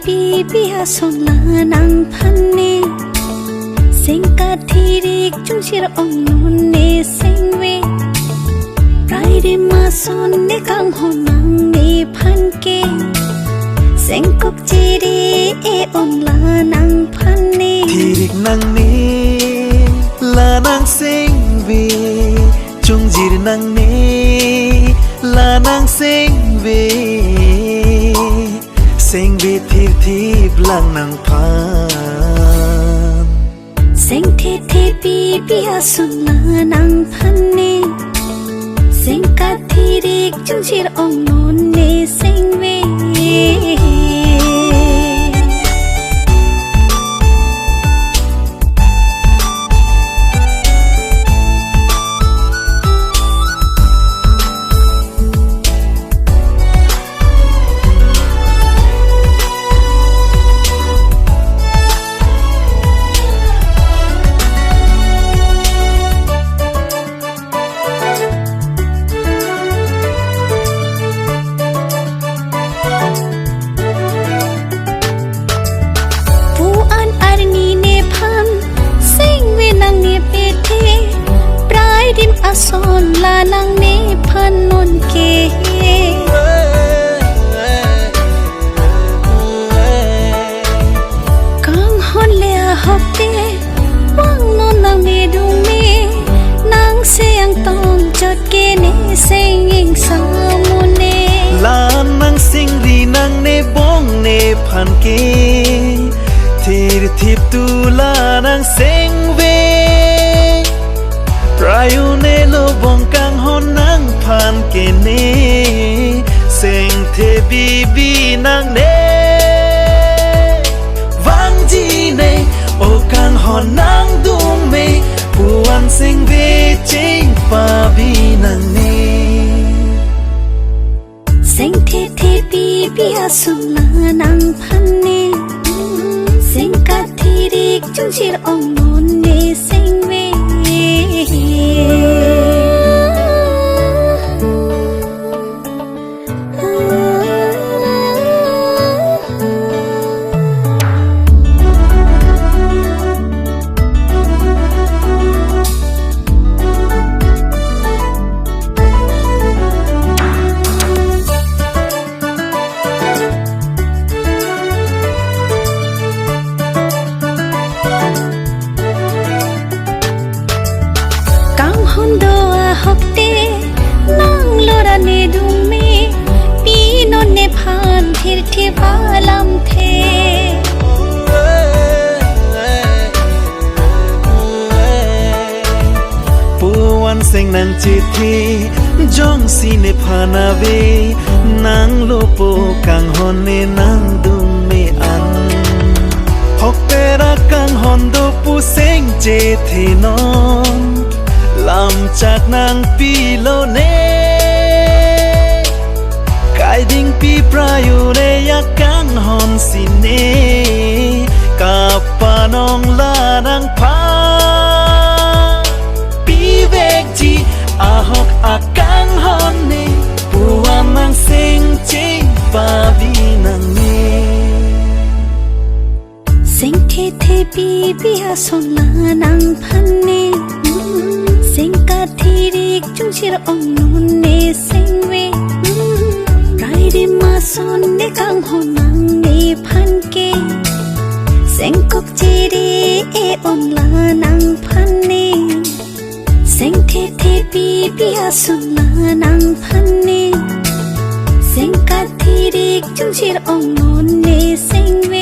ปีปีหาสนลานังพันเนเสียงกาทีริกจุงชิรองนนเนเสียงเวไรเดมาสนเนกังหอนังเนพันเกเสียงกบจีรีเอออนลานังพันเนทีริกนังเนลานังเสียงเวจุงจีรนังเนลานังเสียงเวเสียงเวทีทีบลังนังพานเสียงเทเทปีปีหาสนลานังพันเนเสียงกาทีริกจุงชิรองนนเนเสียงเวอาสนลานังเนพันนนเกกังฮอนเลียฮอกเตวังนนนังเมดูเมนางเสียงตองจดเกเนเสียงยิงสามุเนลานังสิงรีนังเนบงเนพันเกทีรทิบตูลานังเสียงเวราอยู่ในโลกบงกังหอนนังพันเกเนเสียงเทบีบีนังเนวังจีเนโอกังหอนนังดูเมปวนเสียงเวจิงปาบีนังเนเสียงเทเทบีบีอาสุลานังพันเนเสียงกาทีริกจุงชิรองนนเนเสียงเวฮอกเตนังโลราเนดูเมปีนนเนพานทิรทิพาลัมเทปวนเสียงนังจิตทีจงสีเนพานาเวนังโลโปกังฮอนเนนังดูเมอันฮอกเตรักกังฮอนดูปูเสียงเจเทนอนลำจากนางปีโลเนกายดิ่งปีปลาอยู่ในยักกังหอนสิเนกับปานองลานางพาปีเวกจีอาหอกอากังหอนเนปูวามังเซงเจปาบีนังเนเสียงเทเทปีปีหาสนลานังพันเนเสียงกาทีริกจุงชิรองนนเนเสียงเวไรเดมาสนเนกังหอนังเนพันเกเสียงกบจีรีเอออนลานังพันเนเสียงเทเทปีปีหาสนลานังพันเนเสียงกาทีริกจุงชิรองนนเนเสียงเว